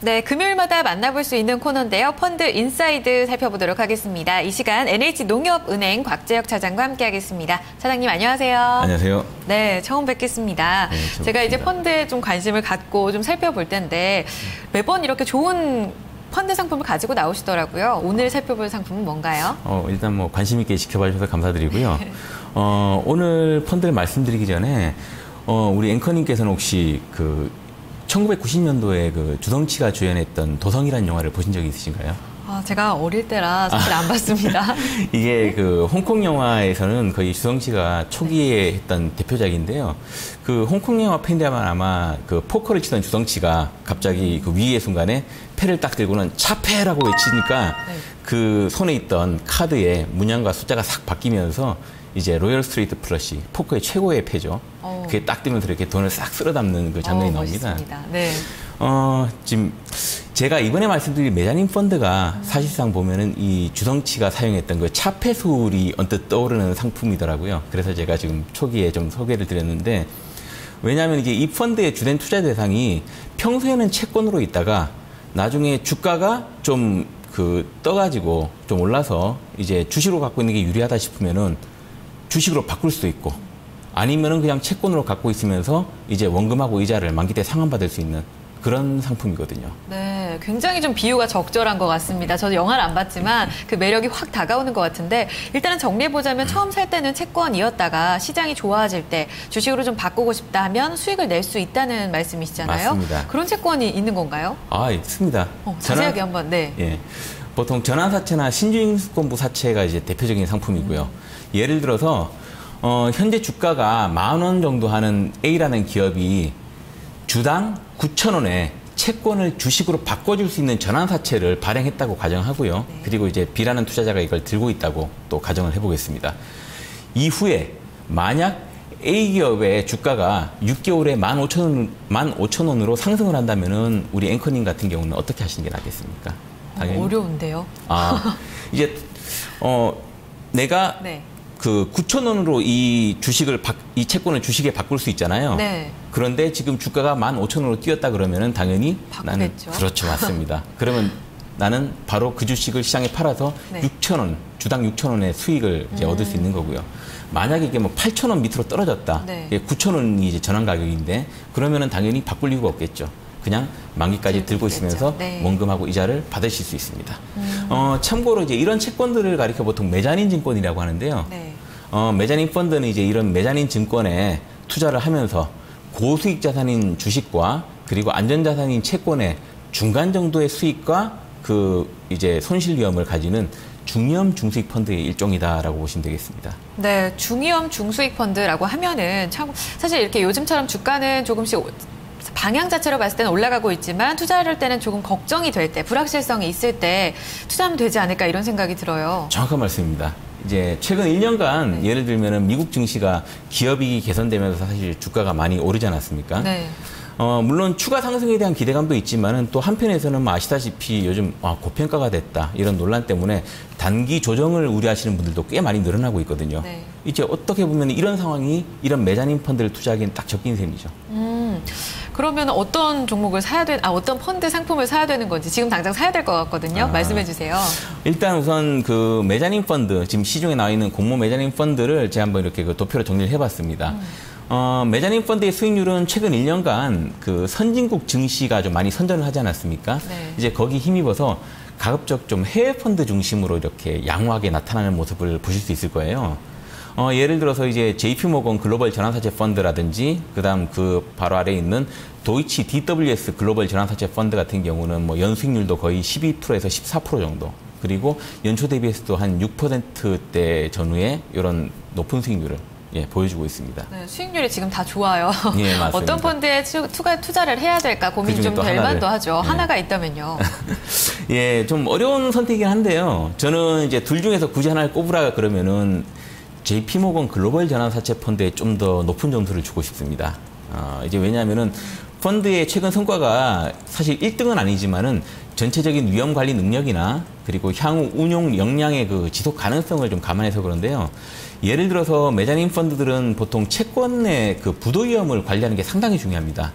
네, 금요일마다 만나볼 수 있는 코너인데요. 펀드 인사이드 살펴보도록 하겠습니다. 이 시간 NH농협은행 곽재혁 차장과 함께하겠습니다. 차장님 안녕하세요. 안녕하세요. 네, 처음 뵙겠습니다. 네, 제가 이제 펀드에 좀 관심을 갖고 좀 살펴볼 텐데 매번 이렇게 좋은 펀드 상품을 가지고 나오시더라고요. 오늘 살펴볼 상품은 뭔가요? 일단 뭐 관심 있게 지켜봐 주셔서 감사드리고요. 오늘 펀드를 말씀드리기 전에 우리 앵커님께서는 혹시 1990년도에 주성치가 주연했던 도성이라는 영화를 보신 적이 있으신가요? 제가 어릴 때라 사실 안 봤습니다. 이게 홍콩 영화에서는 거의 주성치가 초기에 했던 대표작인데요. 홍콩 영화 팬들만 아마 포커를 치던 주성치가 갑자기 위기의 순간에 패를 딱 들고는 차패라고 외치니까 그 손에 있던 카드의 문양과 숫자가 싹 바뀌면서 이제 로열 스트레이트 플러시, 포커의 최고의 패죠. 그게 딱 뜨면서 이렇게 돈을 싹 쓸어 담는 그 장면이 나옵니다. 멋있습니다. 네. 지금 제가 이번에 말씀드린 메자닌 펀드가 사실상 보면은 이 주성치가 사용했던 그 차패술이 언뜻 떠오르는 상품이더라고요. 그래서 제가 지금 초기에 좀 소개를 드렸는데, 왜냐하면 이게 이 펀드의 주된 투자 대상이 평소에는 채권으로 있다가 나중에 주가가 좀 떠가지고 좀 올라서 이제 주식으로 갖고 있는 게 유리하다 싶으면은 주식으로 바꿀 수도 있고, 아니면은 그냥 채권으로 갖고 있으면서 이제 원금하고 이자를 만기 때 상환받을 수 있는 그런 상품이거든요. 네, 굉장히 좀 비유가 적절한 것 같습니다. 저도 영화를 안 봤지만 그 매력이 확 다가오는 것 같은데, 일단은 정리해보자면 처음 살 때는 채권이었다가 시장이 좋아질 때 주식으로 좀 바꾸고 싶다 하면 수익을 낼 수 있다는 말씀이시잖아요. 맞습니다. 그런 채권이 있는 건가요? 있습니다. 자세하게 한번, 네. 예. 보통 전환사채나 신주인수권부 사채가 이제 대표적인 상품이고요. 예를 들어서 현재 주가가 10,000원 정도 하는 A라는 기업이 주당 9,000원에 채권을 주식으로 바꿔줄 수 있는 전환사채를 발행했다고 가정하고요. 그리고 이제 B라는 투자자가 이걸 들고 있다고 또 가정을 해보겠습니다. 이후에 만약 A 기업의 주가가 6개월에 15,000원으로 상승을 한다면은 우리 앵커님 같은 경우는 어떻게 하시는 게 낫겠습니까? 당연히. 어려운데요. 이제 내가 9,000원으로 이 채권을 주식에 바꿀 수 있잖아요. 네. 그런데 지금 주가가 15,000원으로 뛰었다 그러면은 당연히 바꾸겠죠. 나는 그렇죠, 맞습니다. 그러면 나는 바로 그 주식을 시장에 팔아서 6,000원, 주당 6,000원의 수익을 이제 얻을 수 있는 거고요. 만약에 이게 8,000원 밑으로 떨어졌다. 9,000원이 이제 전환 가격인데, 그러면은 당연히 바꿀 이유가 없겠죠. 그냥 만기까지 들고 있으면서 원금하고 이자를 받으실 수 있습니다. 참고로 이제 이런 채권들을 가리켜 보통 메자닌 증권이라고 하는데요. 메자닌 펀드는 이제 이런 메자닌 증권에 투자를 하면서 고수익 자산인 주식과 그리고 안전자산인 채권의 중간 정도의 수익과 이제 손실 위험을 가지는 중위험 중수익 펀드의 일종이다라고 보시면 되겠습니다. 네, 중위험 중수익 펀드라고 하면은 참 사실 이렇게 요즘처럼 주가는 조금씩 방향 자체로 봤을 때는 올라가고 있지만 투자할 때는 조금 걱정이 될 때, 불확실성이 있을 때 투자하면 되지 않을까 이런 생각이 들어요. 정확한 말씀입니다. 이제 최근 1년간 예를 들면은 미국 증시가 기업이익이 개선되면서 사실 주가가 많이 오르지 않았습니까? 네. 물론 추가 상승에 대한 기대감도 있지만은 또 한편에서는 아시다시피 요즘 고평가가 됐다 이런 논란 때문에 단기 조정을 우려하시는 분들도 꽤 많이 늘어나고 있거든요. 이제 어떻게 보면 이런 상황이 이런 메자닌 펀드를 투자하기엔 딱 적긴 셈이죠. 그러면 어떤 종목을 어떤 펀드 상품을 사야 되는 건지 지금 당장 사야 될 것 같거든요. 말씀해 주세요. 일단 우선 메자닌 펀드, 지금 시중에 나와 있는 공모 메자닌 펀드를 제가 한번 이렇게 도표로 정리를 해봤습니다. 메자닌 펀드의 수익률은 최근 1년간 선진국 증시가 좀 많이 선전을 하지 않았습니까? 이제 거기 힘입어서 가급적 좀 해외 펀드 중심으로 이렇게 양호하게 나타나는 모습을 보실 수 있을 거예요. 예를 들어서 이제 JP모건 글로벌 전환사채 펀드라든지, 그다음 바로 아래에 있는 도이치 DWS 글로벌 전환사채 펀드 같은 경우는 연수익률도 거의 12%에서 14% 정도. 그리고 연초 대비해서도 한 6%대 전후의 이런 높은 수익률을 보여주고 있습니다. 네, 수익률이 지금 다 좋아요. 예, 맞습니다. 어떤 펀드에 투자를 해야 될까 고민이 좀 될 만도 하죠. 하나가 있다면요. 예, 좀 어려운 선택이긴 한데요. 저는 이제 둘 중에서 굳이 하나를 꼽으라 그러면은 JP모건 글로벌 전환사채 펀드에 좀 더 높은 점수를 주고 싶습니다. 이제 왜냐하면은 펀드의 최근 성과가 사실 1등은 아니지만은 전체적인 위험 관리 능력이나 그리고 향후 운용 역량의 지속 가능성을 좀 감안해서 그런데요. 예를 들어서 메자닌 펀드들은 보통 채권의 부도 위험을 관리하는 게 상당히 중요합니다.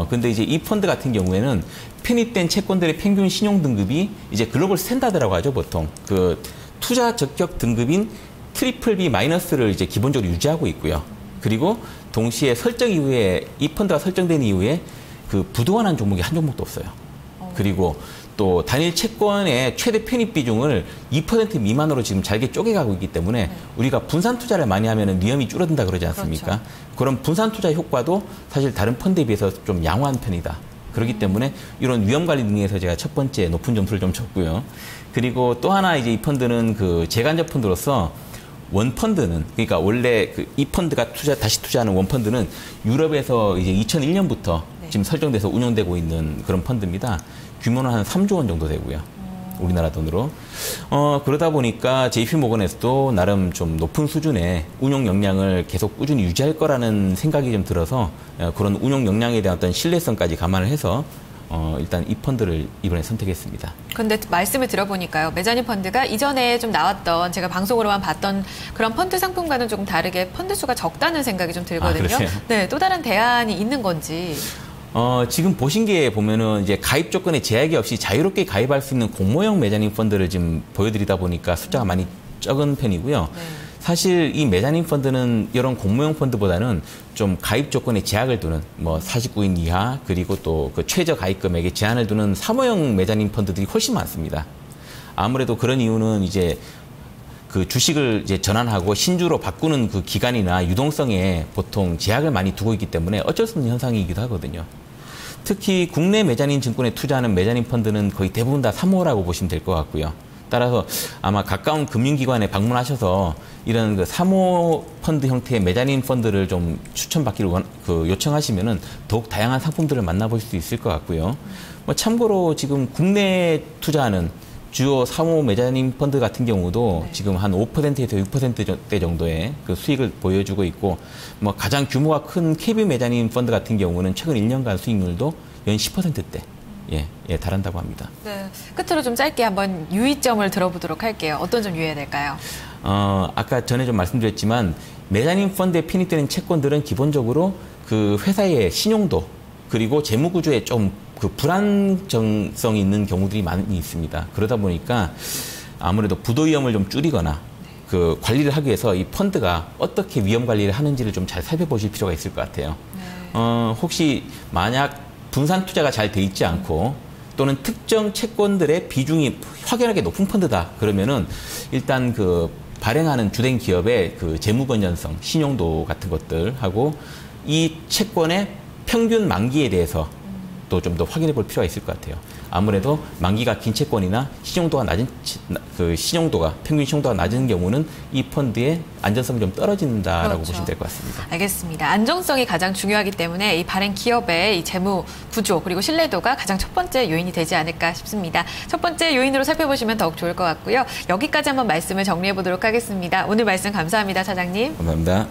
근데 이제 이 펀드 같은 경우에는 편입된 채권들의 평균 신용 등급이 이제 글로벌 스탠다드라고 하죠, 보통. 그 투자 적격 등급인 트리플 B 마이너스를 이제 기본적으로 유지하고 있고요. 그리고 동시에 설정 이후에 이 펀드가 설정된 이후에 그 부도환한 종목이 한 종목도 없어요. 그리고 또 단일 채권의 최대 편입 비중을 2% 미만으로 지금 잘게 쪼개가고 있기 때문에 우리가 분산 투자를 많이 하면 위험이 줄어든다 그러지 않습니까? 그렇죠. 그런 분산 투자 효과도 사실 다른 펀드에 비해서 좀 양호한 편이다. 그렇기 때문에 이런 위험 관리 능력에서 제가 첫 번째 높은 점수를 좀 줬고요. 그리고 또 하나 이제 이 펀드는 그 재간접 펀드로서 원펀드는, 그러니까 원래 그 이 펀드가 다시 투자하는 원펀드는 유럽에서 이제 2001년부터 지금 설정돼서 운영되고 있는 그런 펀드입니다. 규모는 한 3조 원 정도 되고요. 우리나라 돈으로. 그러다 보니까 JP모건에서도 나름 좀 높은 수준의 운용 역량을 계속 꾸준히 유지할 거라는 생각이 좀 들어서 그런 운용 역량에 대한 어떤 신뢰성까지 감안을 해서 일단 이 펀드를 이번에 선택했습니다. 그런데 말씀을 들어보니까요. 메자닌 펀드가 이전에 좀 나왔던, 제가 방송으로만 봤던 그런 펀드 상품과는 조금 다르게 펀드 수가 적다는 생각이 좀 들거든요. 네, 또 다른 대안이 있는 건지. 지금 보신 게 보면은 이제 가입 조건에 제약이 없이 자유롭게 가입할 수 있는 공모형 메자닌 펀드를 지금 보여드리다 보니까 숫자가 많이 적은 편이고요. 네. 사실 이 메자닌 펀드는 이런 공모형 펀드보다는 좀 가입 조건에 제약을 두는 뭐 49인 이하, 그리고 또 그 최저 가입 금액에 제한을 두는 사모형 메자닌 펀드들이 훨씬 많습니다. 아무래도 그런 이유는 이제 그 주식을 이제 전환하고 신주로 바꾸는 그 기간이나 유동성에 보통 제약을 많이 두고 있기 때문에 어쩔 수 없는 현상이기도 하거든요. 특히 국내 메자닌 증권에 투자하는 메자닌 펀드는 거의 대부분 다 3호라고 보시면 될 것 같고요. 따라서 아마 가까운 금융기관에 방문하셔서 이런 그 3호 펀드 형태의 메자닌 펀드를 좀 추천받기를 요청하시면은 더욱 다양한 상품들을 만나보실 수 있을 것 같고요. 뭐 참고로 지금 국내에 투자하는 주요 3호 메자닌 펀드 같은 경우도 지금 한 5%에서 6%대 정도의 그 수익을 보여주고 있고, 뭐 가장 규모가 큰 KB 메자닌 펀드 같은 경우는 최근 1년간 수익률도 연 10%대 달한다고 합니다. 네, 끝으로 좀 짧게 한번 유의점을 들어보도록 할게요. 어떤 점 유의해야 될까요? 아까 전에 좀 말씀드렸지만 메자닌 펀드에 편입되는 채권들은 기본적으로 그 회사의 신용도 그리고 재무 구조에 좀 그 불안정성이 있는 경우들이 많이 있습니다. 그러다 보니까 아무래도 부도 위험을 좀 줄이거나 그 관리를 하기 위해서 이 펀드가 어떻게 위험 관리를 하는지를 좀 잘 살펴보실 필요가 있을 것 같아요. 혹시 만약 분산 투자가 잘 돼 있지 않고 또는 특정 채권들의 비중이 확연하게 높은 펀드다 그러면은 일단 그 발행하는 주된 기업의 그 재무 건전성, 신용도 같은 것들하고 이 채권의 평균 만기에 대해서 또 좀 더 확인해 볼 필요가 있을 것 같아요. 아무래도 만기가 긴 채권이나 신용도가 낮은 평균 신용도가 낮은 경우는 이 펀드의 안전성이 좀 떨어진다라고 그렇죠. 보시면 될 것 같습니다. 알겠습니다. 안정성이 가장 중요하기 때문에 이 발행 기업의 이 재무 구조 그리고 신뢰도가 가장 첫 번째 요인이 되지 않을까 싶습니다. 첫 번째 요인으로 살펴보시면 더욱 좋을 것 같고요. 여기까지 한번 말씀을 정리해 보도록 하겠습니다. 오늘 말씀 감사합니다, 차장님. 감사합니다.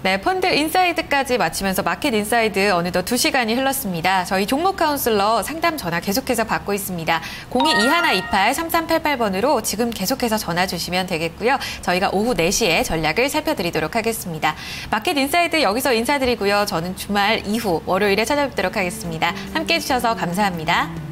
네, 펀드 인사이드까지 마치면서 마켓 인사이드 어느덧 2시간이 흘렀습니다. 저희 종목 카운슬러 상담 전화 계속해서 받고 있습니다. 02-2128-3388번으로 지금 계속해서 전화 주시면 되겠고요. 저희가 오후 4시에 전략을 살펴드리도록 하겠습니다. 마켓 인사이드 여기서 인사드리고요. 저는 주말 이후 월요일에 찾아뵙도록 하겠습니다. 함께해 주셔서 감사합니다.